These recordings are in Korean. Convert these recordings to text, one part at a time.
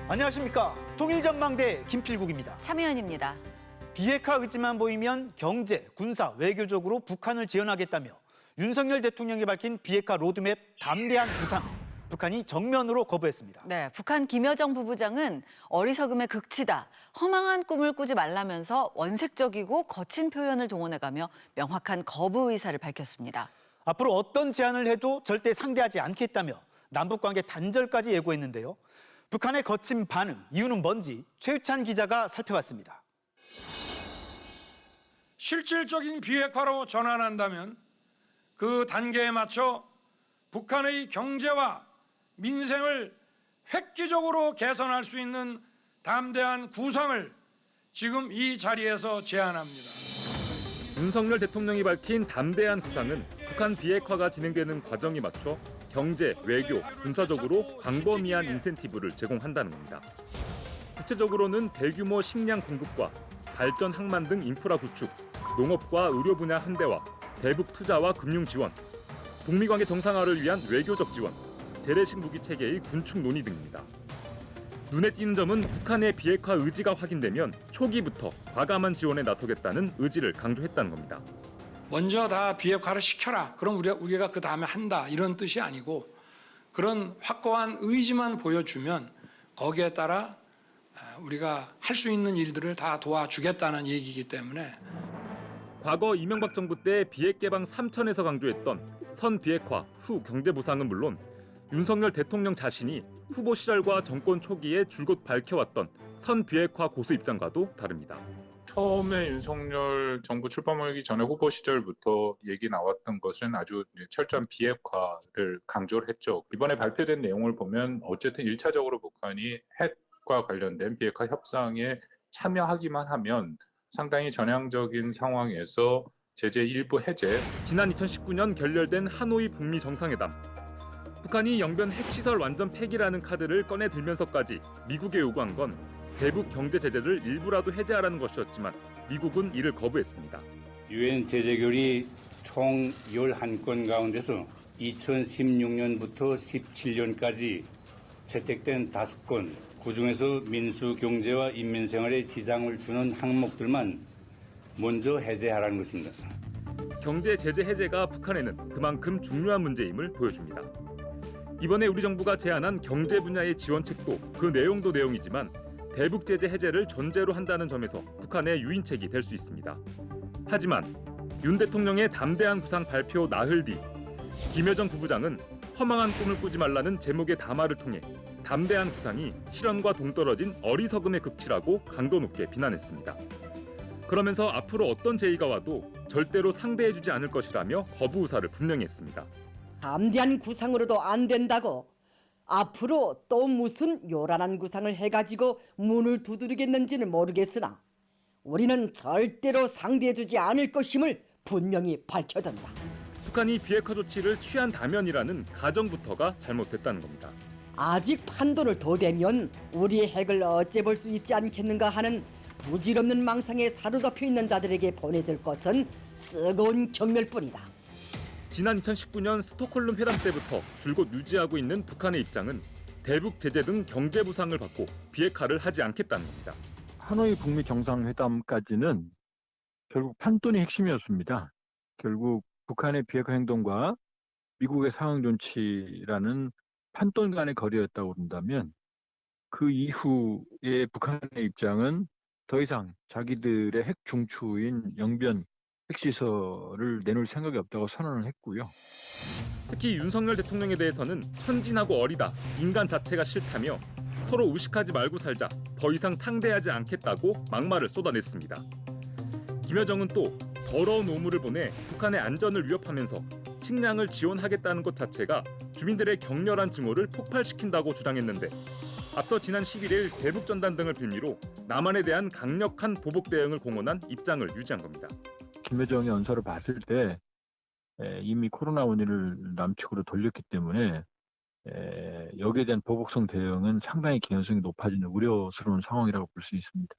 안녕하십니까. 통일전망대 김필국입니다. 참여연입니다. 비핵화 의지만 보이면 경제, 군사, 외교적으로 북한을 지원하겠다며 윤석열 대통령이 밝힌 비핵화 로드맵 담대한 구상, 북한이 정면으로 거부했습니다. 네, 북한 김여정 부부장은 어리석음의 극치다, 허망한 꿈을 꾸지 말라면서 원색적이고 거친 표현을 동원해가며 명확한 거부 의사를 밝혔습니다. 앞으로 어떤 제안을 해도 절대 상대하지 않겠다며 남북관계 단절까지 예고했는데요. 북한의 거친 반응, 이유는 뭔지 최유찬 기자가 살펴봤습니다. 실질적인 비핵화로 전환한다면 그 단계에 맞춰 북한의 경제와 민생을 획기적으로 개선할 수 있는 담대한 구상을 지금 이 자리에서 제안합니다. 윤석열 대통령이 밝힌 담대한 구상은 북한 비핵화가 진행되는 과정에 맞춰 경제, 외교, 군사적으로 광범위한 인센티브를 제공한다는 겁니다. 구체적으로는 대규모 식량 공급과 발전 항만 등 인프라 구축, 농업과 의료 분야 한대화, 대북 투자와 금융 지원, 북미 관계 정상화를 위한 외교적 지원, 재래식 무기 체계의 군축 논의 등입니다. 눈에 띄는 점은 북한의 비핵화 의지가 확인되면 초기부터 과감한 지원에 나서겠다는 의지를 강조했다는 겁니다. 먼저 다 비핵화를 시켜라. 그럼 우리가 그 다음에 한다. 이런 뜻이 아니고 그런 확고한 의지만 보여주면 거기에 따라 우리가 할 수 있는 일들을 다 도와주겠다는 얘기이기 때문에 과거 이명박 정부 때 비핵 개방 3천에서 강조했던 선 비핵화 후 경제 보상은 물론 윤석열 대통령 자신이 후보 시절과 정권 초기에 줄곧 밝혀왔던 선 비핵화 고수 입장과도 다릅니다. 처음에 윤석열 정부 출범하기 전에 후보 시절부터 얘기 나왔던 것은 아주 철저한 비핵화를 강조를 했죠. 이번에 발표된 내용을 보면 어쨌든 1차적으로 북한이 핵과 관련된 비핵화 협상에 참여하기만 하면 상당히 전향적인 상황에서 제재 일부 해제. 지난 2019년 결렬된 하노이 북미 정상회담. 북한이 영변 핵시설 완전 폐기라는 카드를 꺼내 들면서까지 미국에 요구한 건 대북 경제 제재를 일부라도 해제하라는 것이었지만 미국은 이를 거부했습니다. 유엔 제재결의 총 11건 가운데서 2016년부터 17년까지 채택된 5건, 그중에서 민수 경제와 인민생활에 지장을 주는 항목들만 먼저 해제하라는 것입니다. 경제 제재 해제가 북한에는 그만큼 중요한 문제임을 보여줍니다. 이번에 우리 정부가 제안한 경제 분야의 지원책도 그 내용도 내용이지만 대북 제재 해제를 전제로 한다는 점에서 북한의 유인책이 될 수 있습니다. 하지만 윤 대통령의 담대한 구상 발표 나흘 뒤 김여정 부부장은 허망한 꿈을 꾸지 말라는 제목의 담화를 통해 담대한 구상이 실현과 동떨어진 어리석음의 극치라고 강도 높게 비난했습니다. 그러면서 앞으로 어떤 제의가 와도 절대로 상대해주지 않을 것이라며 거부 의사를 분명히 했습니다. 담대한 구상으로도 안 된다고 앞으로 또 무슨 요란한 구상을 해가지고 문을 두드리겠는지는 모르겠으나 우리는 절대로 상대해주지 않을 것임을 분명히 밝혀둔다. 북한이 비핵화 조치를 취한다면이라는 가정부터가 잘못됐다는 겁니다. 아직 판도를 더 대면 우리의 핵을 어째 볼 수 있지 않겠는가 하는 부질없는 망상에 사로잡혀 있는 자들에게 보내줄 것은 쓰거운 경멸뿐이다. 지난 2019년 스톡홀름 회담 때부터 줄곧 유지하고 있는 북한의 입장은 대북 제재 등 경제 보상을 받고 비핵화를 하지 않겠다는 겁니다. 하노이 북미 정상회담까지는 결국 판돈이 핵심이었습니다. 결국 북한의 비핵화 행동과 미국의 상황 존치라는 판돈 간의 거리였다고 그런다면 그 이후에 북한의 입장은 더 이상 자기들의 핵 중추인 영변 핵시설을 내놓을 생각이 없다고 선언을 했고요. 특히 윤석열 대통령에 대해서는 천진하고 어리다, 인간 자체가 싫다며 서로 의식하지 말고 살자, 더 이상 상대하지 않겠다고 막말을 쏟아냈습니다. 김여정은 또 더러운 오물을 보내 북한의 안전을 위협하면서 식량을 지원하겠다는 것 자체가 주민들의 격렬한 증오를 폭발시킨다고 주장했는데 앞서 지난 11일 대북전단 등을 빌미로 남한에 대한 강력한 보복 대응을 공언한 입장을 유지한 겁니다. 김여정의 언사를 봤을 때 이미 코로나 원인을 남측으로 돌렸기 때문에 여기에 대한 보복성 대응은 상당히 개연성이 높아지는 우려스러운 상황이라고 볼 수 있습니다.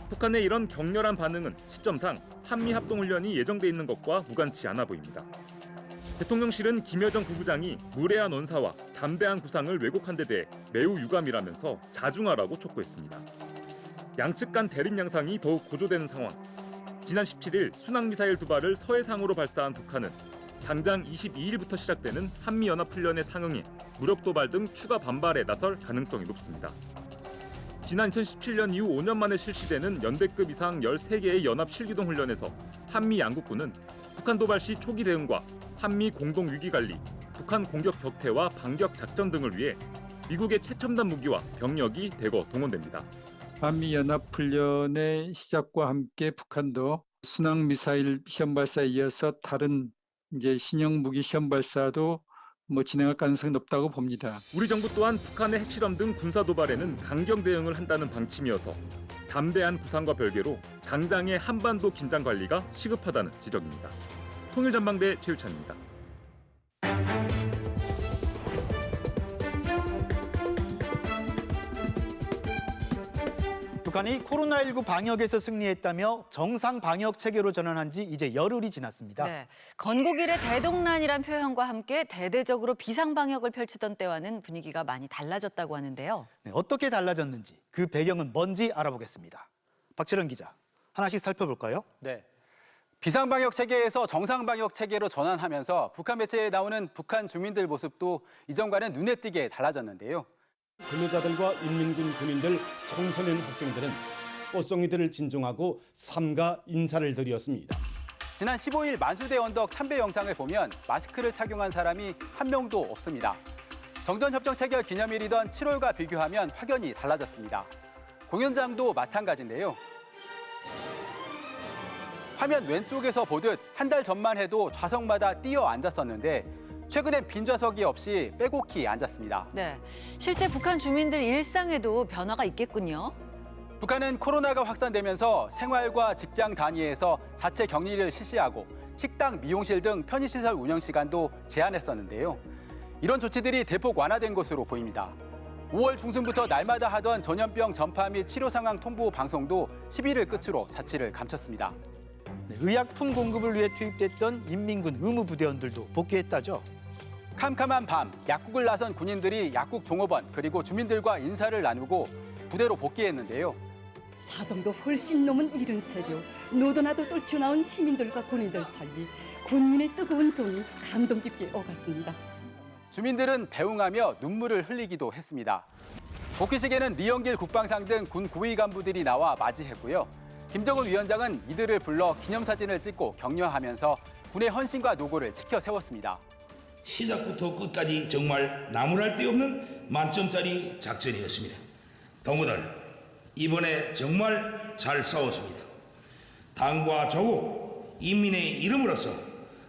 북한의 이런 격렬한 반응은 시점상 한미 합동훈련이 예정돼 있는 것과 무관치 않아 보입니다. 대통령실은 김여정 부부장이 무례한 언사와 담대한 구상을 왜곡한 데 대해 매우 유감이라면서 자중하라고 촉구했습니다. 양측 간 대립 양상이 더욱 고조되는 상황. 지난 17일 순항미사일 2발을 서해상으로 발사한 북한은 당장 22일부터 시작되는 한미연합훈련에 상응해 무력 도발 등 추가 반발에 나설 가능성이 높습니다. 지난 2017년 이후 5년 만에 실시되는 연대급 이상 13개의 연합 실기동 훈련에서 한미 양국군은 북한 도발 시 초기 대응과 한미 공동 위기 관리, 북한 공격 격퇴와 반격 작전 등을 위해 미국의 최첨단 무기와 병력이 대거 동원됩니다. 한미연합훈련의 시작과 함께 북한도 순항미사일 시험 발사에 이어서 다른 신형 무기 시험 발사도 진행할 가능성이 높다고 봅니다. 우리 정부 또한 북한의 핵실험 등 군사 도발에는 강경 대응을 한다는 방침이어서 담대한 구상과 별개로 당장의 한반도 긴장 관리가 시급하다는 지적입니다. 통일전망대 최유찬입니다. 북한이 코로나19 방역에서 승리했다며 정상 방역 체계로 전환한 지 이제 열흘이 지났습니다. 네, 건국일의 대동란이란 표현과 함께 대대적으로 비상 방역을 펼치던 때와는 분위기가 많이 달라졌다고 하는데요. 네, 어떻게 달라졌는지 그 배경은 뭔지 알아보겠습니다. 박철원 기자, 하나씩 살펴볼까요? 네. 비상방역 체계에서 정상방역 체계로 전환하면서 북한 매체에 나오는 북한 주민들 모습도 이전과는 눈에 띄게 달라졌는데요. 근로자들과 인민군 군인들, 청소년 학생들은 꽃송이들을 진정하고 삼가 인사를 드렸습니다. 지난 15일 만수대 언덕 참배 영상을 보면 마스크를 착용한 사람이 한 명도 없습니다. 정전협정 체결 기념일이던 7월과 비교하면 확연히 달라졌습니다. 공연장도 마찬가지인데요. 화면 왼쪽에서 보듯 한 달 전만 해도 좌석마다 뛰어 앉았었는데 최근엔 빈 좌석이 없이 빼곡히 앉았습니다. 네, 실제 북한 주민들 일상에도 변화가 있겠군요. 북한은 코로나가 확산되면서 생활과 직장 단위에서 자체 격리를 실시하고 식당, 미용실 등 편의시설 운영 시간도 제한했었는데요. 이런 조치들이 대폭 완화된 것으로 보입니다. 5월 중순부터 날마다 하던 전염병 전파 및 치료 상황 통보 방송도 11일 끝으로 자취를 감췄습니다. 네, 의약품 공급을 위해 투입됐던 인민군 의무부대원들도 복귀했다죠. 캄캄한 밤, 약국을 나선 군인들이 약국 종업원 그리고 주민들과 인사를 나누고 부대로 복귀했는데요. 자정도 훨씬 넘은 이른 새벽, 노도나도 떨쳐나온 시민들과 군인들 사이 군민의 뜨거운 정이 감동 깊게 오갔습니다. 주민들은 배웅하며 눈물을 흘리기도 했습니다. 복귀식에는 리영길 국방상 등 군 고위 간부들이 나와 맞이했고요. 김정은 위원장은 이들을 불러 기념사진을 찍고 격려하면서 군의 헌신과 노고를 지켜 세웠습니다. 시작부터 끝까지 정말 나무랄 데 없는 만점짜리 작전이었습니다. 동무들, 이번에 정말 잘 싸웠습니다. 당과 조국, 인민의 이름으로서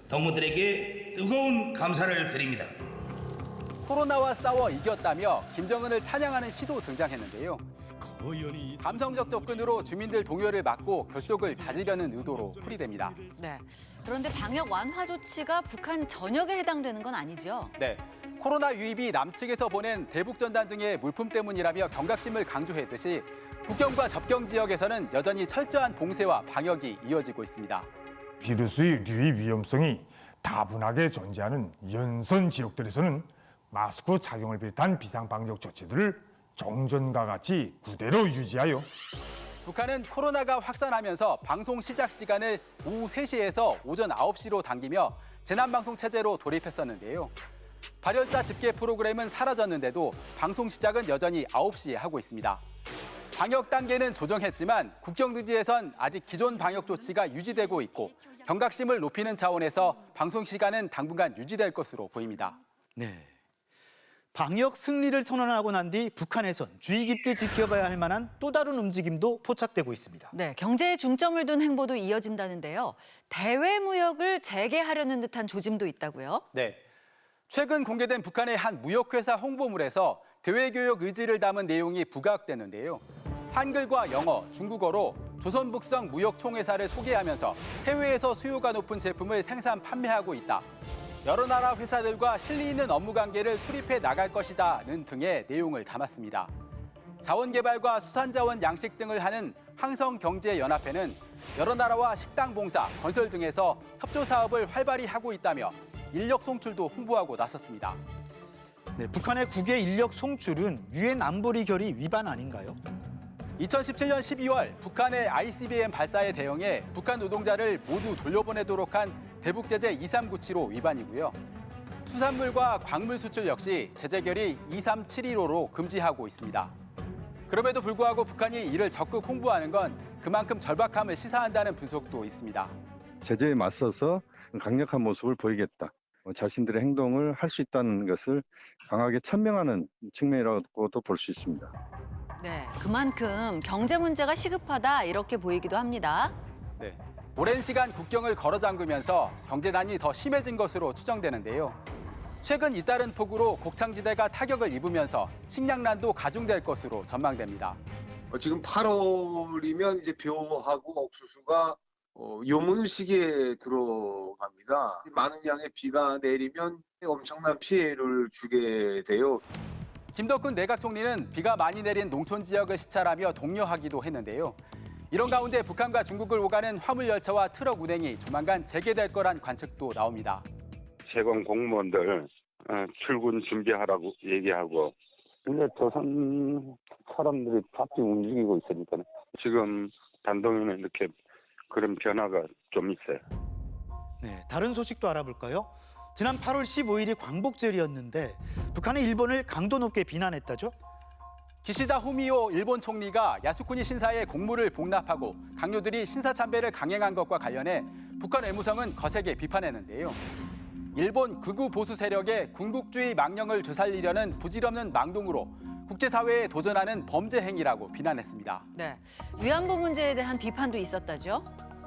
동무들에게 뜨거운 감사를 드립니다. 코로나와 싸워 이겼다며 김정은을 찬양하는 시도 등장했는데요. 감성적 접근으로 주민들 동요를 막고 결속을 다지려는 의도로 풀이됩니다. 네, 그런데 방역 완화 조치가 북한 전역에 해당되는 건 아니죠? 네, 코로나 유입이 남측에서 보낸 대북 전단 등의 물품 때문이라며 경각심을 강조했듯이 국경과 접경 지역에서는 여전히 철저한 봉쇄와 방역이 이어지고 있습니다. 비루스의 유입 위험성이 다분하게 존재하는 연선 지역들에서는 마스크 착용을 비롯한 비상방역 조치들을 종전과 같이 그대로 유지하여 북한은 코로나가 확산하면서 방송 시작 시간을 오후 3시에서 오전 9시로 당기며 재난방송 체제로 돌입했었는데요. 발열자 집계 프로그램은 사라졌는데도 방송 시작은 여전히 9시에 하고 있습니다. 방역 단계는 조정했지만 국경등지에선 아직 기존 방역 조치가 유지되고 있고 경각심을 높이는 차원에서 방송 시간은 당분간 유지될 것으로 보입니다. 네. 방역 승리를 선언하고 난 뒤 북한에선 주의 깊게 지켜봐야 할 만한 또 다른 움직임도 포착되고 있습니다. 네, 경제에 중점을 둔 행보도 이어진다는데요. 대외 무역을 재개하려는 듯한 조짐도 있다고요? 네, 최근 공개된 북한의 한 무역회사 홍보물에서 대외교역 의지를 담은 내용이 부각되는데요. 한글과 영어, 중국어로 조선북성 무역총회사를 소개하면서 해외에서 수요가 높은 제품을 생산, 판매하고 있다. 여러 나라 회사들과 실리 있는 업무 관계를 수립해 나갈 것이다는 등의 내용을 담았습니다. 자원개발과 수산자원 양식 등을 하는 항성경제연합회는 여러 나라와 식당 봉사, 건설 등에서 협조 사업을 활발히 하고 있다며 인력 송출도 홍보하고 나섰습니다. 네, 북한의 국외 인력 송출은 유엔 안보리 결의 위반 아닌가요? 2017년 12월 북한의 ICBM 발사에 대응해 북한 노동자를 모두 돌려보내도록 한 대북제재 2397호 위반이고요. 수산물과 광물 수출 역시 제재결의 23715로 금지하고 있습니다. 그럼에도 불구하고 북한이 이를 적극 홍보하는 건 그만큼 절박함을 시사한다는 분석도 있습니다. 제재에 맞서서 강력한 모습을 보이겠다. 자신들의 행동을 할 수 있다는 것을 강하게 천명하는 측면이라고도 볼 수 있습니다. 네, 그만큼 경제 문제가 시급하다 이렇게 보이기도 합니다. 네, 오랜 시간 국경을 걸어 잠그면서 경제난이 더 심해진 것으로 추정되는데요. 최근 잇따른 폭우로 곡창지대가 타격을 입으면서 식량난도 가중될 것으로 전망됩니다. 지금 8월이면 이제 벼하고 옥수수가 요문 시기에 들어갑니다. 많은 양의 비가 내리면 엄청난 피해를 주게 돼요. 김덕훈 내각 총리는 비가 많이 내린 농촌 지역을 시찰하며 독려하기도 했는데요. 이런 가운데 북한과 중국을 오가는 화물 열차와 트럭 운행이 조만간 재개될 거란 관측도 나옵니다. 세관 공무원들 출근 준비하라고 얘기하고 근데 조선 사람들이 바삐 움직이고 있으니까 지금 단동에는 이렇게 그런 변화가 좀 있어요. 네, 다른 소식도 알아볼까요? 지난 8월 15일이 광복절이었는데 북한이 일본을 강도 높게 비난했다죠? 기시다 후미오 일본 총리가 야스쿠니 신사의 공무를 복납하고 강요들이 신사참배를 강행한 것과 관련해 북한 외무성은 거세게 비판했는데요. 일본 극우 보수 세력의 군국주의 망령을 되살리려는 부질없는 망동으로 국제사회에 도전하는 범죄 행위라고 비난했습니다. 네, 위안부 문제에 대한 비판도 있었다죠?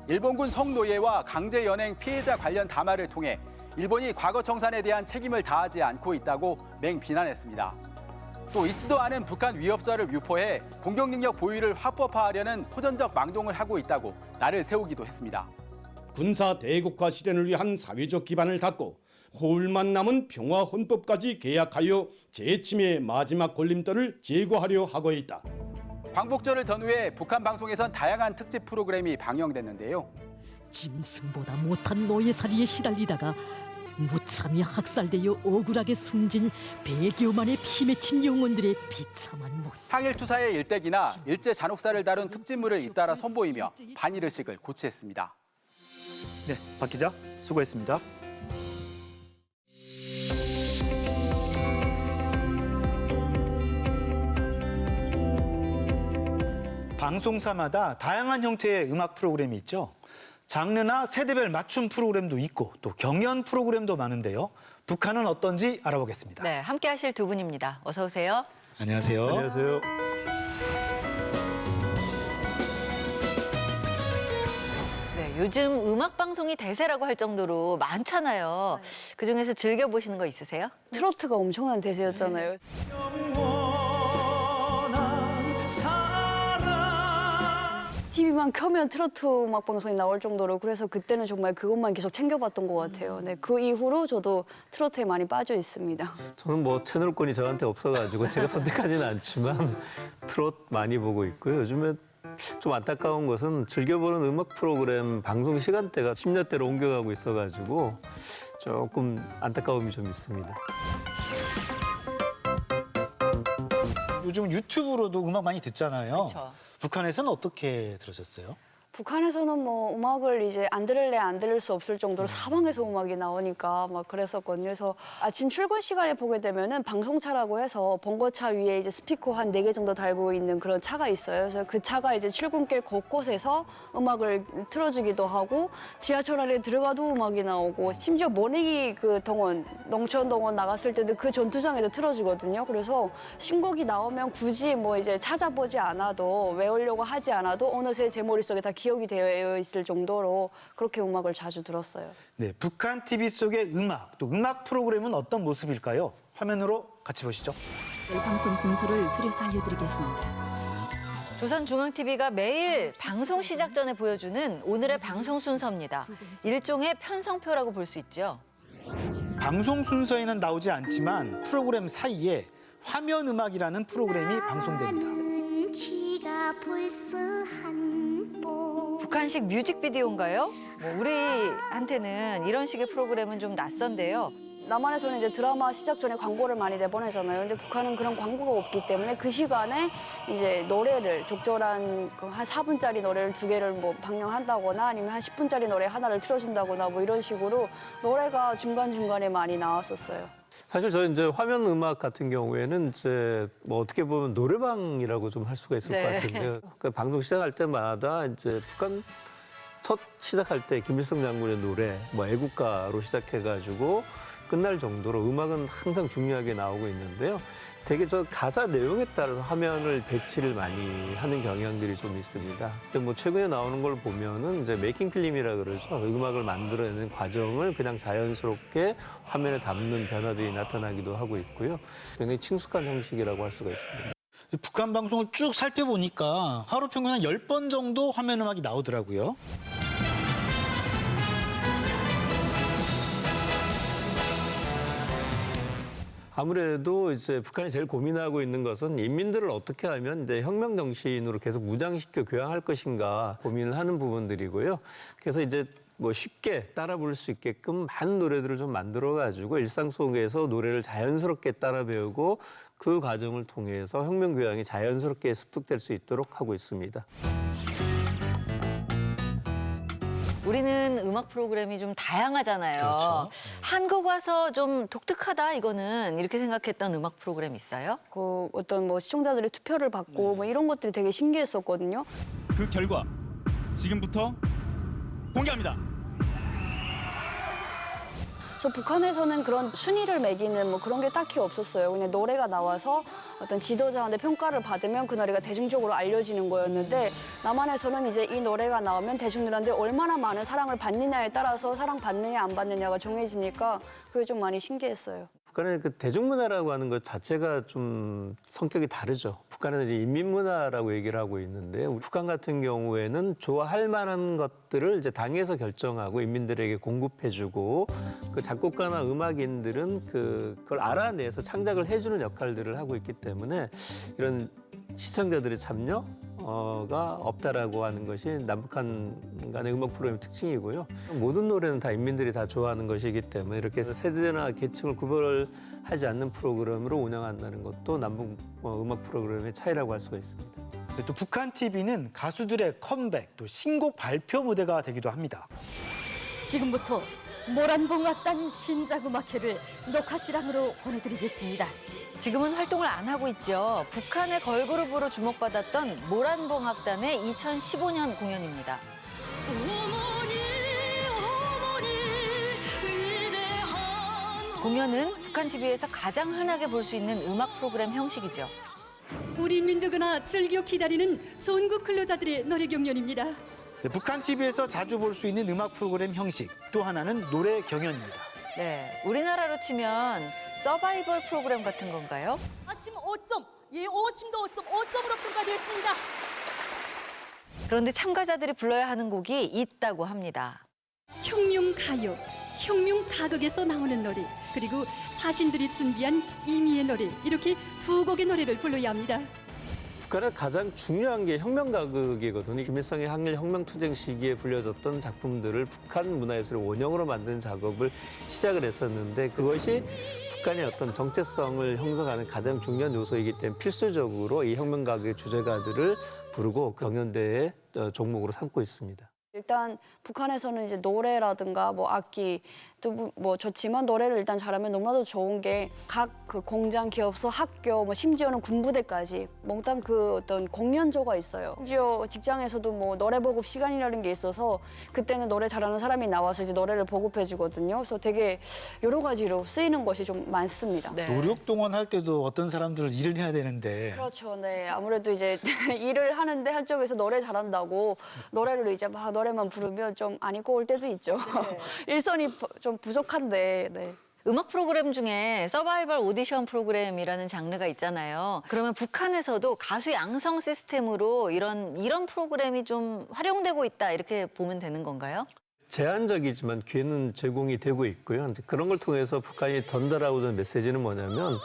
일본군 성노예와 강제 연행 피해자 관련 담화를 통해 일본이 과거 청산에 대한 책임을 다하지 않고 있다고 맹비난했습니다. 또 있지도 않은 북한 위협설을 유포해 공격 능력 보유를 합법화하려는 호전적 망동을 하고 있다고 날을 세우기도 했습니다. 군사 대국화 실현을 위한 사회적 기반을 닦고 호울만 남은 평화 헌법까지 계약하여 재침의 마지막 걸림돌을 제거하려 하고 있다. 광복절을 전후해 북한 방송에선 다양한 특집 프로그램이 방영됐는데요. 짐승보다 못한 노예살이에 시달리다가 무참히 학살되어 억울하게 숨진 100여 만의 피 맺힌 영혼들의 비참한 모습. 항일투사의 일대기나 일제 잔혹사를 다룬 특집물을 잇따라 선보이며 반일의식을 고취했습니다. 네, 박 기자 수고했습니다. 방송사마다 다양한 형태의 음악 프로그램이 있죠. 장르나 세대별 맞춤 프로그램도 있고 또 경연 프로그램도 많은데요. 북한은 어떤지 알아보겠습니다. 네, 함께 하실 두 분입니다. 어서 오세요. 안녕하세요. 안녕하세요. 네, 요즘 음악 방송이 대세라고 할 정도로 많잖아요. 그중에서 즐겨 보시는 거 있으세요? 트로트가 엄청난 대세였잖아요. TV만 켜면 트로트 음악 방송이 나올 정도로 그래서 그때는 정말 그것만 계속 챙겨봤던 것 같아요. 네, 그 이후로 저도 트로트에 많이 빠져 있습니다. 저는 뭐 채널권이 저한테 없어가지고 제가 선택하지는 않지만 트롯 많이 보고 있고요. 요즘에 좀 안타까운 것은 즐겨보는 음악 프로그램 방송 시간대가 10년대로 옮겨가고 있어가지고 조금 안타까움이 좀 있습니다. 요즘 유튜브로도 음악 많이 듣잖아요. 그쵸. 북한에서는 어떻게 들으셨어요? 북한에서는 뭐 음악을 이제 안 들을래 안 들을 수 없을 정도로 사방에서 음악이 나오니까 막 그랬었거든요. 그래서 아침 출근 시간에 보게 되면은 방송차라고 해서 번거차 위에 이제 스피커 한 4개 정도 달고 있는 그런 차가 있어요. 그래서 그 차가 이제 출근길 곳곳에서 음악을 틀어주기도 하고 지하철 안에 들어가도 음악이 나오고 심지어 모내기 그 동원, 농촌 동원 나갔을 때도 그 전투장에도 틀어주거든요. 그래서 신곡이 나오면 굳이 뭐 이제 찾아보지 않아도 외우려고 하지 않아도 어느새 제 머릿속에 다 기억이 되어 있을 정도로 그렇게 음악을 자주 들었어요. 네, 북한 TV 속의 음악, 또 음악 프로그램은 어떤 모습일까요? 화면으로 같이 보시죠. 방송 순서를 줄여서 알려드리겠습니다. 조선중앙TV가 매일 방송 시작 전에 보여주는 오늘의 방송 순서입니다. 일종의 편성표라고 볼 수 있죠. 방송 순서에는 나오지 않지만 프로그램 사이에 화면 음악이라는 프로그램이 방송됩니다. 북한식 뮤직비디오인가요? 뭐 우리한테는 이런 식의 프로그램은 좀 낯선데요. 남한에서는 이제 드라마 시작 전에 광고를 많이 내보내잖아요. 근데 북한은 그런 광고가 없기 때문에 그 시간에 이제 노래를 적절한 한 4분짜리 노래를 2개를 뭐 방영한다거나 아니면 한 10분짜리 노래 하나를 틀어준다거나 뭐 이런 식으로 노래가 중간중간에 많이 나왔었어요. 사실 저희 이제 화면 음악 같은 경우에는 이제 뭐 어떻게 보면 노래방이라고 좀 할 수가 있을 것 같은데요. 그 방송 시작할 때마다 이제 북한 첫 시작할 때 김일성 장군의 노래, 뭐 애국가로 시작해가지고 끝날 정도로 음악은 항상 중요하게 나오고 있는데요. 되게 저 가사 내용에 따라서 화면을 배치를 많이 하는 경향들이 좀 있습니다. 근데 뭐 최근에 나오는 걸 보면은 이제 메이킹 필름이라 그러죠. 음악을 만들어내는 과정을 그냥 자연스럽게 화면에 담는 변화들이 나타나기도 하고 있고요. 굉장히 친숙한 형식이라고 할 수가 있습니다. 북한 방송을 쭉 살펴보니까 하루 평균 한 10번 정도 화면 음악이 나오더라고요. 아무래도 이제 북한이 제일 고민하고 있는 것은 인민들을 어떻게 하면 이제 혁명 정신으로 계속 무장시켜 교양할 것인가 고민을 하는 부분들이고요. 그래서 이제 뭐 쉽게 따라 부를 수 있게끔 많은 노래들을 좀 만들어가지고 일상 속에서 노래를 자연스럽게 따라 배우고 그 과정을 통해서 혁명 교양이 자연스럽게 습득될 수 있도록 하고 있습니다. 우리는 음악 프로그램이 좀 다양하잖아요. 그렇죠. 한국 와서 좀 독특하다 이거는 이렇게 생각했던 음악 프로그램 있어요? 그 어떤 뭐 시청자들의 투표를 받고 뭐 이런 것들이 되게 신기했었거든요. 그 결과 지금부터 공개합니다. 저 북한에서는 그런 순위를 매기는 뭐 그런 게 딱히 없었어요. 그냥 노래가 나와서 어떤 지도자한테 평가를 받으면 그 노래가 대중적으로 알려지는 거였는데 남한에서는 이제 이 노래가 나오면 대중들한테 얼마나 많은 사랑을 받느냐에 따라서 사랑받느냐 안 받느냐가 정해지니까 그게 좀 많이 신기했어요. 북한의 그 대중문화라고 하는 것 자체가 좀 성격이 다르죠. 북한은 이제 인민문화라고 얘기를 하고 있는데 북한 같은 경우에는 좋아할 만한 것들을 이제 당에서 결정하고 인민들에게 공급해주고 그 작곡가나 음악인들은 그걸 알아내서 창작을 해주는 역할들을 하고 있기 때문에 이런 시청자들의 참여가 없다라고 하는 것이 남북한 간의 음악 프로그램의 특징이고요. 모든 노래는 다 인민들이 다 좋아하는 것이기 때문에 이렇게 해서 세대나 계층을 구별하지 않는 프로그램으로 운영한다는 것도 남북 음악 프로그램의 차이라고 할 수가 있습니다. 또 북한 TV는 가수들의 컴백, 또 신곡 발표 무대가 되기도 합니다. 지금부터 모란봉악단 신작음악회를 녹화실황으로 보내드리겠습니다. 지금은 활동을 안 하고 있죠. 북한의 걸그룹으로 주목받았던 모란봉악단의 2015년 공연입니다. 공연은 북한 TV에서 가장 흔하게 볼 수 있는 음악 프로그램 형식이죠. 우리 민두거나 즐겨 기다리는 songu 근로자들의 노래 경연입니다. 북한 TV에서 자주 볼 수 있는 음악 프로그램 형식, 또 하나는 노래 경연입니다. 네, 우리나라로 치면 서바이벌 프로그램 같은 건가요? 아침 5점, 예, 오심도 5.5점으로 평가되었습니다. 그런데 참가자들이 불러야 하는 곡이 있다고 합니다. 혁명가요, 혁명가극에서 나오는 노래, 그리고 사신들이 준비한 이미의 노래, 이렇게 2곡의 노래를 불러야 합니다. 북한의 가장 중요한 게 혁명가극이거든요. 김일성의 항일 혁명투쟁 시기에 불려졌던 작품들을 북한 문화예술의 원형으로 만드는 작업을 시작을 했었는데 그것이 북한의 어떤 정체성을 형성하는 가장 중요한 요소이기 때문에 필수적으로 이 혁명가극의 주제가들을 부르고 경연대회 종목으로 삼고 있습니다. 일단 북한에서는 이제 노래라든가 뭐 악기 또 뭐 좋지만 노래를 일단 잘하면 너무나도 좋은 게 각 그 공장, 기업소, 학교, 뭐 심지어는 군부대까지 몽땅 그 어떤 공연조가 있어요. 심지어 직장에서도 뭐 노래 보급 시간이라는 게 있어서 그때는 노래 잘하는 사람이 나와서 이제 노래를 보급해 주거든요. 그래서 되게 여러 가지로 쓰이는 것이 좀 많습니다. 노력 동원할 때도 어떤 사람들은 일을 해야 되는데. 그렇죠. 네. 아무래도 이제 일을 하는데 한쪽에서 노래 잘한다고 노래를 이제 막 노래만 부르면 좀 안 입고 올 때도 있죠. 일선이 좀 부족한데. 네. 음악 프로그램 중에 서바이벌 오디션 프로그램이라는 장르가 있잖아요. 그러면 북한에서도 가수 양성 시스템으로 이런 프로그램이 좀 활용되고 있다 이렇게 보면 되는 건가요? 제한적이지만 기회는 제공이 되고 있고요. 그런 걸 통해서 북한이 전달하고 있는 메시지는 뭐냐면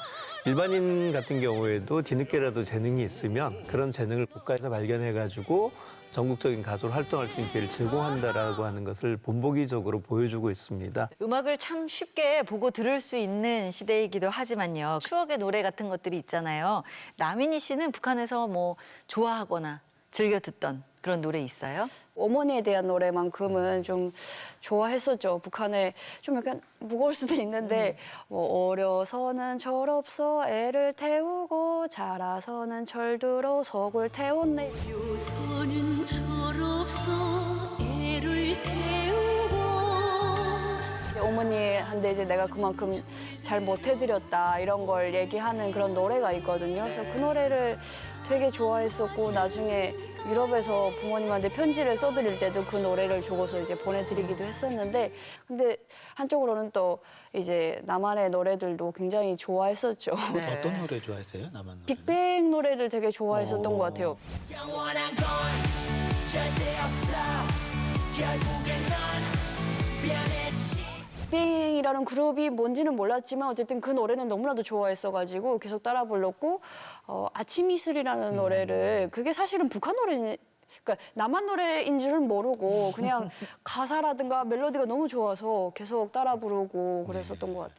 일반인 같은 경우에도 뒤늦게라도 재능이 있으면 그런 재능을 국가에서 발견해가지고 전국적인 가수로 활동할 수 있는 기회를 제공한다라고 하는 것을 본보기적으로 보여주고 있습니다. 음악을 참 쉽게 보고 들을 수 있는 시대이기도 하지만요. 추억의 노래 같은 것들이 있잖아요. 남인희 씨는 북한에서 뭐 좋아하거나 즐겨 듣던 그런 노래 있어요? 어머니에 대한 노래만큼은 좀 좋아했었죠. 북한에 좀 약간 무거울 수도 있는데 뭐 어려서는 철없어 애를 태우고 자라서는 철들어 속을 태웠네. 어려서는 철없어 애를 태우고. 어머니한테 이제 내가 그만큼 잘 못해드렸다 이런 걸 얘기하는 그런 노래가 있거든요. 그래서 그 노래를 되게 좋아했었고 나중에 유럽에서 부모님한테 편지를 써드릴 때도 그 노래를 적어서 이제 보내드리기도 했었는데 근데 한쪽으로는 또 이제 나만의 노래들도 굉장히 좋아했었죠. 어떤 노래 좋아했어요? 나만 노래. 빅뱅 노래를 되게 좋아했었던 것 같아요. 영원한 건 절대 없어 결국엔 넌 변했지. 빅뱅이라는 그룹이 뭔지는 몰랐지만 어쨌든 그 노래는 너무나도 좋아했어가지고 계속 따라 불렀고 아침 이슬이라는 노래를 그게 사실은 북한 노래 그러니까 남한 노래인 줄은 모르고 그냥 가사라든가 멜로디가 너무 좋아서 계속 따라 부르고 그랬었던 것 같아요.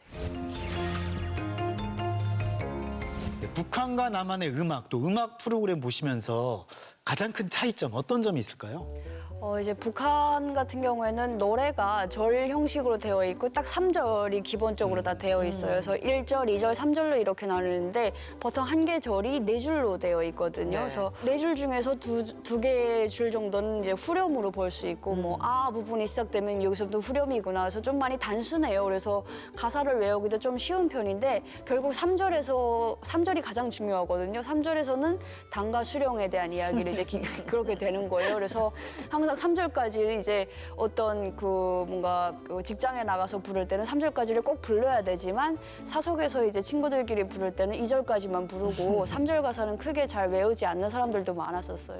북한과 남한의 음악 또 음악 프로그램 보시면서 가장 큰 차이점 어떤 점이 있을까요? 이제 북한 같은 경우에는 노래가 절 형식으로 되어 있고 딱 3절이 기본적으로 다 되어 있어요. 그래서 1절, 2절, 3절로 이렇게 나누는데 보통 한 개 절이 4줄로 되어 있거든요. 그래서 4줄 중에서 두 개 줄 정도는 이제 후렴으로 볼 수 있고 뭐 아 부분이 시작되면 여기서부터 후렴이구나. 그래서 좀 많이 단순해요. 그래서 가사를 외우기도 좀 쉬운 편인데 결국 3절이 가장 중요하거든요. 3절에서는 단가 수령에 대한 이야기를 이제 그렇게 되는 거예요. 그래서 항상 3절까지를 이제 어떤 그 뭔가 그 직장에 나가서 부를 때는 3절까지를 꼭 불러야 되지만 사석에서 이제 친구들끼리 부를 때는 2절까지만 부르고 3절 가사는 크게 잘 외우지 않는 사람들도 많았었어요.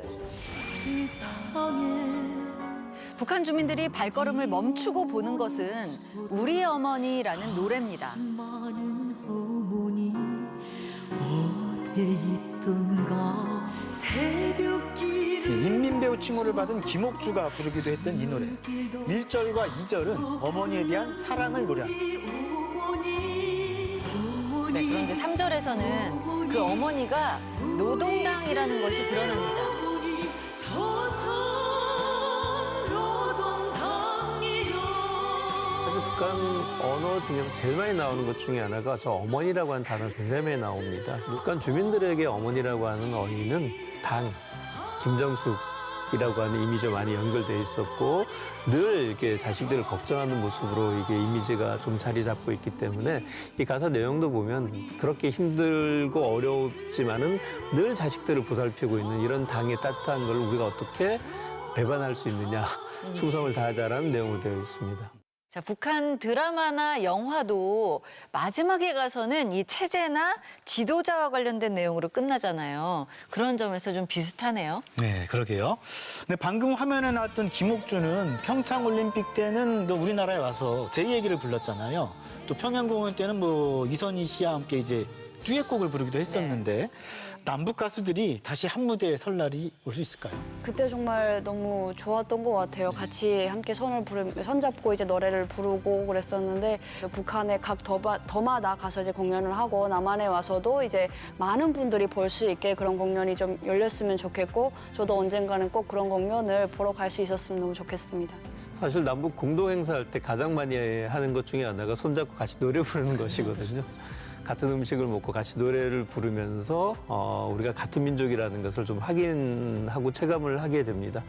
북한 주민들이 발걸음을 멈추고 보는 것은 우리 어머니라는 노래입니다. 인민배우 칭호를 받은 김옥주가 부르기도 했던 이 노래. 1절과 2절은 어머니에 대한 사랑을 노래합니다. 네, 그런데 3절에서는 그 어머니가 노동당이라는 것이 드러납니다. 사실 북한 언어 중에서 제일 많이 나오는 것 중에 하나가 저 어머니라고 하는 단어가 굉장히 많이 나옵니다. 북한 주민들에게 어머니라고 하는 어휘는 당, 김정숙이라고 하는 이미지가 많이 연결돼 있었고 늘 이렇게 자식들을 걱정하는 모습으로 이게 이미지가 좀 자리 잡고 있기 때문에 이 가사 내용도 보면 그렇게 힘들고 어렵지만은 늘 자식들을 보살피고 있는 이런 당의 따뜻한 걸 우리가 어떻게 배반할 수 있느냐 충성을 다하자라는 내용으로 되어 있습니다. 자, 북한 드라마나 영화도 마지막에 가서는 이 체제나 지도자와 관련된 내용으로 끝나잖아요. 그런 점에서 좀 비슷하네요. 네, 그러게요. 근데 방금 화면에 나왔던 김옥주는 평창올림픽 때는 또 우리나라에 와서 제 얘기를 불렀잖아요. 또 평양공원 때는 뭐 이선희 씨와 함께 이제 듀엣곡을 부르기도 했었는데 남북 가수들이 다시 한 무대에 설 날이 올 수 있을까요? 그때 정말 너무 좋았던 것 같아요. 같이 함께 손잡고 이제 노래를 부르고 그랬었는데 북한의 각 더마다 가서 이제 공연을 하고 남한에 와서도 이제 많은 분들이 볼 수 있게 그런 공연이 좀 열렸으면 좋겠고 저도 언젠가는 꼭 그런 공연을 보러 갈 수 있었으면 너무 좋겠습니다. 사실 남북 공동 행사할 때 가장 많이 하는 것 중에 하나가 손잡고 같이 노래 부르는 것이거든요. 같은 음식을 먹고 같이 노래를 부르면서 우리가 같은 민족이라는 것을 좀 확인하고 체감을 하게 됩니다.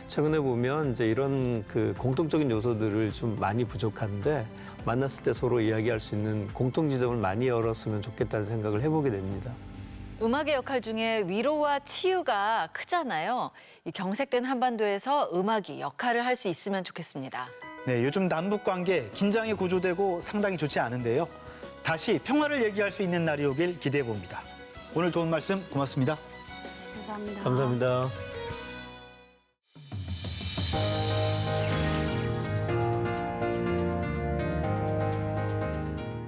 최근에 보면 이제 이런 그 공통적인 요소들을 좀 많이 부족한데 만났을 때 서로 이야기할 수 있는 공통 지점을 많이 열었으면 좋겠다는 생각을 해보게 됩니다. 음악의 역할 중에 위로와 치유가 크잖아요. 이 경색된 한반도에서 음악이 역할을 할 수 있으면 좋겠습니다. 네, 요즘 남북 관계 긴장이 고조되고 상당히 좋지 않은데요. 다시 평화를 얘기할 수 있는 날이 오길 기대해 봅니다. 오늘 도움 말씀 고맙습니다. 감사합니다. 감사합니다.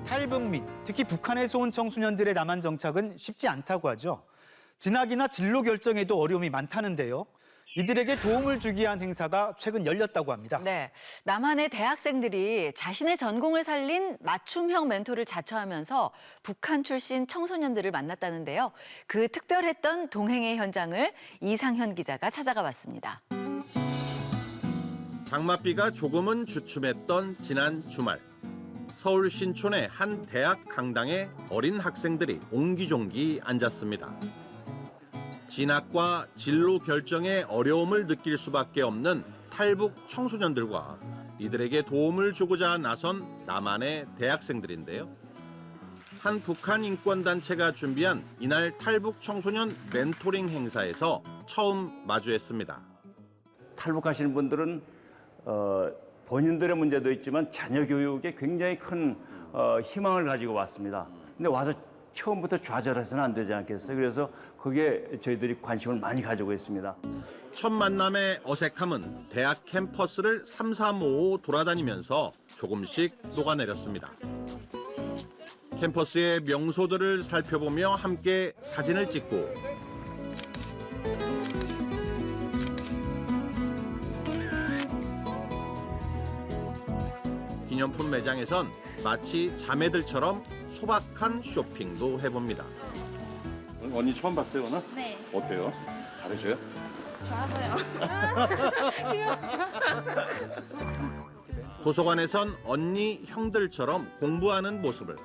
탈북민, 특히 북한에서 온 청소년들의 남한 정착은 쉽지 않다고 하죠. 진학이나 진로 결정에도 어려움이 많다는데요. 이들에게 도움을 주기 위한 행사가 최근 열렸다고 합니다. 네, 남한의 대학생들이 자신의 전공을 살린 맞춤형 멘토를 자처하면서 북한 출신 청소년들을 만났다는데요. 그 특별했던 동행의 현장을 이상현 기자가 찾아가 봤습니다. 장맛비가 조금은 주춤했던 지난 주말. 서울 신촌의 한 대학 강당에 어린 학생들이 옹기종기 앉았습니다. 진학과 진로 결정에 어려움을 느낄 수밖에 없는 탈북 청소년들과 이들에게 도움을 주고자 나선 남한의 대학생들인데요. 한 북한 인권단체가 준비한 이날 탈북 청소년 멘토링 행사에서 처음 마주했습니다. 탈북하시는 분들은 본인들의 문제도 있지만 자녀 교육에 굉장히 큰 희망을 가지고 왔습니다. 근데 와서 처음부터 좌절해서는 안 되지 않겠어요? 그래서 그게 저희들이 관심을 많이 가지고 있습니다. 첫 만남의 어색함은 대학 캠퍼스를 삼삼오오 돌아다니면서 조금씩 녹아내렸습니다. 캠퍼스의 명소들을 살펴보며 함께 사진을 찍고 기념품 매장에선 마치 자매들처럼 소박한 쇼핑도 해봅니다. 언니 처음 봤어요, 오늘? 네. 어때요? 잘해줘요? 좋아서요. 도서관에선 언니, 형들처럼 공부하는 모습을,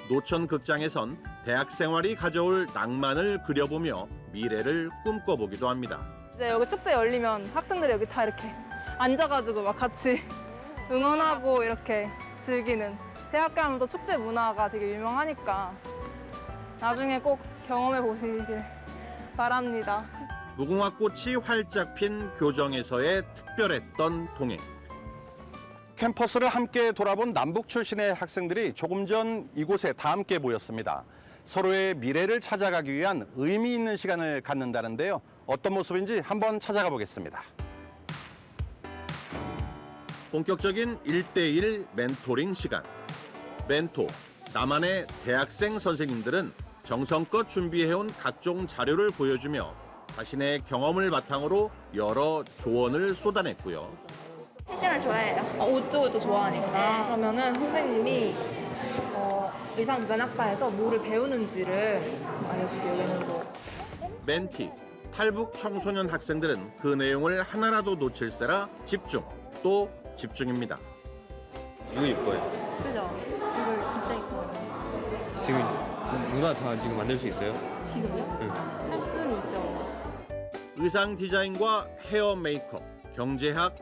노천 극장에선 대학 생활이 가져올 낭만을 그려보며 미래를 꿈꿔보기도 합니다. 이제 여기 축제 열리면 학생들이 여기 다 이렇게 앉아가지고 막 같이 응원하고 이렇게 즐기는, 대학 가면 또 축제 문화가 되게 유명하니까 나중에 꼭 경험해 보시길 바랍니다. 무궁화꽃이 활짝 핀 교정에서의 특별했던 동행. 캠퍼스를 함께 돌아본 남북 출신의 학생들이 조금 전 이곳에 다 함께 모였습니다. 서로의 미래를 찾아가기 위한 의미 있는 시간을 갖는다는데요. 어떤 모습인지 한번 찾아가 보겠습니다. 본격적인 1대1 멘토링 시간. 멘토, 남한의 대학생 선생님들은 정성껏 준비해온 각종 자료를 보여주며 자신의 경험을 바탕으로 여러 조언을 쏟아냈고요. 패션을 좋아해요. 옷도 좋아하니까. 그러면은 선생님이 의상 디자인 학과에서 뭐를 배우는지를 알려줄게요. 멘토. 멘티, 탈북 청소년 학생들은 그 내용을 하나라도 놓칠세라 집중, 또 집중입니다. 이거 예뻐요. 그죠? 이거 진짜 예뻐요. 지금 누나 다 지금 만들 수 있어요? 지금요? 응. 할 수는 있죠. 의상 디자인과 헤어 메이크업, 경제학,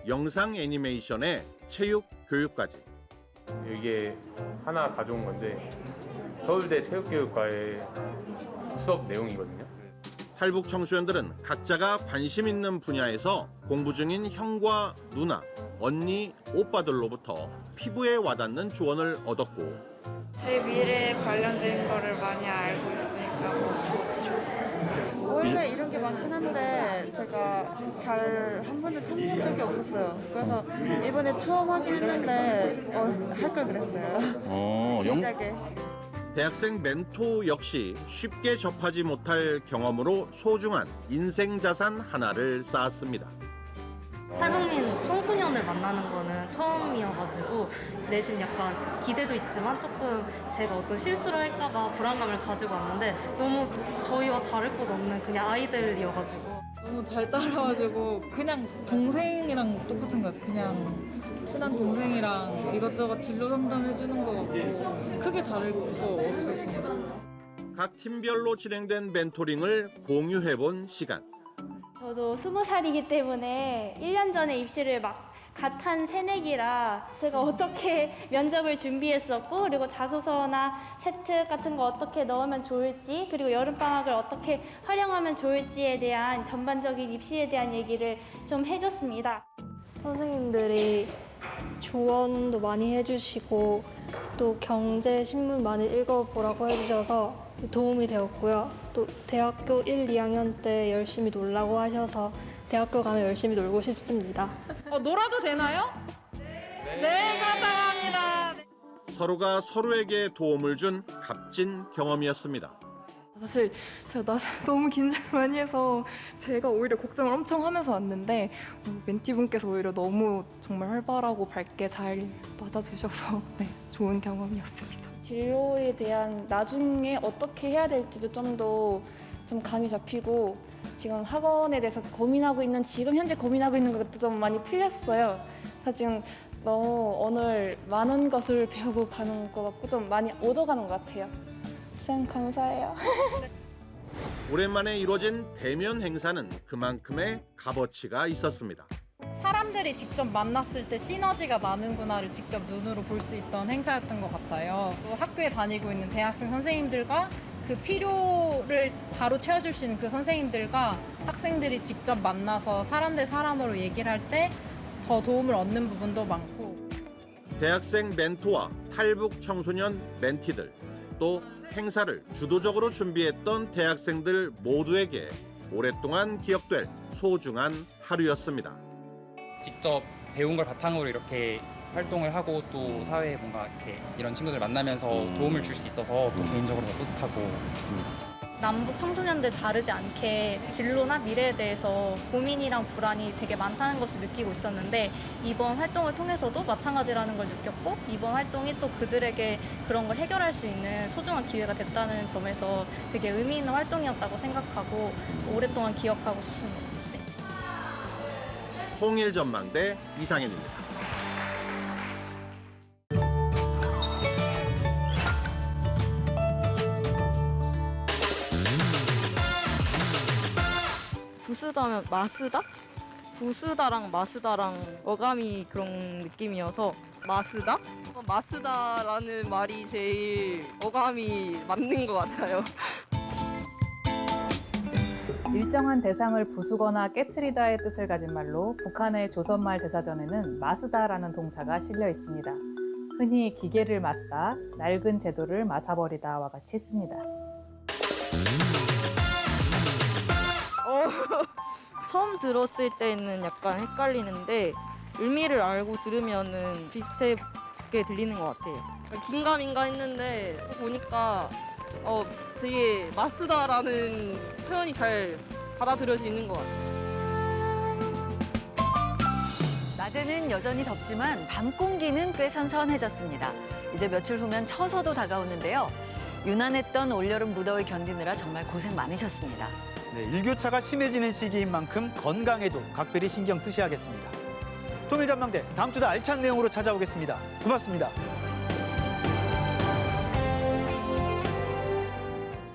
영상 애니메이션에 체육 교육까지. 이게 하나 가져온 건데 서울대 체육교육과의 수업 내용이거든요. 탈북 청소년들은 각자가 관심 있는 분야에서 공부 중인 형과 누나, 언니, 오빠들로부터 피부에 와닿는 조언을 얻었고 제 미래에 관련된 거를 많이 알고 있으니까 좋죠. 원래 이런 게 많긴 한데 제가 잘 한 번도 참여한 적이 없었어요. 그래서 이번에 처음 하긴 했는데 할 걸 그랬어요. 진작에. 대학생 멘토 역시 쉽게 접하지 못할 경험으로 소중한 인생 자산 하나를 쌓았습니다. 탈북민 청소년을 만나는 거는 처음이어가지고 내심 약간 기대도 있지만 조금 제가 어떤 실수를 할까봐 불안감을 가지고 왔는데 너무 저희와 다를 것 없는 그냥 아이들이어가지고 너무 잘 따라와가지고 그냥 동생이랑 똑같은 것 같아요. 그냥 친한 동생이랑 이것저것 진로 상담해주는 거 같고 크게 다를 거 없었습니다. 각 팀별로 진행된 멘토링을 공유해본 시간. 저도 20살이기 때문에 1년 전에 입시를 갓 한 새내기라 제가 어떻게 면접을 준비했었고 그리고 자소서나 세특 같은 거 어떻게 넣으면 좋을지 그리고 여름방학을 어떻게 활용하면 좋을지에 대한 전반적인 입시에 대한 얘기를 좀 해줬습니다. 선생님들이 조언도 많이 해주시고 또 경제 신문 많이 읽어보라고 해주셔서 도움이 되었고요. 또 대학교 1, 2학년 때 열심히 놀라고 하셔서 대학교 가면 열심히 놀고 싶습니다. 놀아도 되나요? 네, 그렇다고 합니다. 서로가 서로에게 도움을 준 값진 경험이었습니다. 사실 제가 너무 긴장을 많이 해서 제가 오히려 걱정을 엄청 하면서 왔는데 멘티분께서 오히려 너무 정말 활발하고 밝게 잘 맞아주셔서 네, 좋은 경험이었습니다. 진로에 대한 나중에 어떻게 해야 될지도 좀 더 좀 감이 잡히고 지금 학원에 대해서 지금 현재 고민하고 있는 것도 좀 많이 풀렸어요. 그래서 지금 너무 오늘 많은 것을 배우고 가는 것 같고 좀 많이 얻어가는 것 같아요. 쌤 감사해요. 오랜만에 이루어진 대면 행사는 그만큼의 값어치가 있었습니다. 사람들이 직접 만났을 때 시너지가 나는구나를 직접 눈으로 볼 수 있던 행사였던 것 같아요. 또 학교에 다니고 있는 대학생 선생님들과 그 필요를 바로 채워줄 수 있는 그 선생님들과 학생들이 직접 만나서 사람 대 사람으로 얘기를 할 때 더 도움을 얻는 부분도 많고 대학생 멘토와 탈북 청소년 멘티들 또 행사를 주도적으로 준비했던 대학생들 모두에게 오랫동안 기억될 소중한 하루였습니다. 직접 배운 걸 바탕으로 이렇게 활동을 하고 또 사회에 뭔가 이렇게 이런 친구들 만나면서 도움을 줄 수 있어서 또 개인적으로 더 뿌듯하고 싶습니다. 남북 청소년들 다르지 않게 진로나 미래에 대해서 고민이랑 불안이 되게 많다는 것을 느끼고 있었는데 이번 활동을 통해서도 마찬가지라는 걸 느꼈고 이번 활동이 또 그들에게 그런 걸 해결할 수 있는 소중한 기회가 됐다는 점에서 되게 의미 있는 활동이었다고 생각하고 오랫동안 기억하고 싶습니다. 통일전망대 이상현입니다. 부스다면 마스다? 부스다랑 마스다랑 어감이 그런 느낌이어서 마스다? 마스다라는 말이 제일 어감이 맞는 것 같아요. 일정한 대상을 부수거나 깨트리다의 뜻을 가진 말로 북한의 조선말 대사전에는 마스다라는 동사가 실려 있습니다. 흔히 기계를 마스다, 낡은 제도를 마사버리다와 같이 씁니다. 처음 들었을 때는 약간 헷갈리는데 의미를 알고 들으면은 비슷하게 들리는 것 같아요. 긴가민가 했는데 보니까 되게 마스다라는 표현이 잘 받아들여지는 것 같아요. 낮에는 여전히 덥지만 밤 공기는 꽤 선선해졌습니다. 이제 며칠 후면 처서도 다가오는데요. 유난했던 올여름 무더위 견디느라 정말 고생 많으셨습니다. 네, 일교차가 심해지는 시기인 만큼 건강에도 각별히 신경 쓰셔야겠습니다. 통일전망대 다음 주도 알찬 내용으로 찾아오겠습니다. 고맙습니다.